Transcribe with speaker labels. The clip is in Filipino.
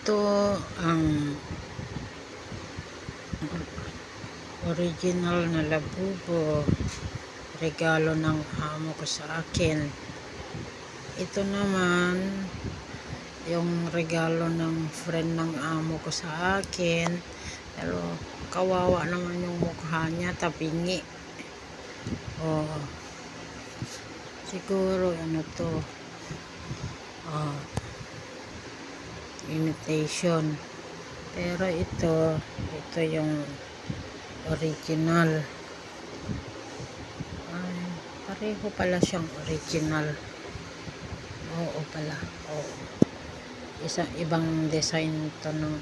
Speaker 1: Ito ang original na labubo, regalo ng amo ko sa akin. Ito naman yung regalo ng friend ng amo ko sa akin, pero kawawa naman yung mukha niya, tabingi. Oh, siguro ano to, imitation, pero ito yung original. Ay, pareho pala siyang original. Oo pala, oo, isang ibang design to ng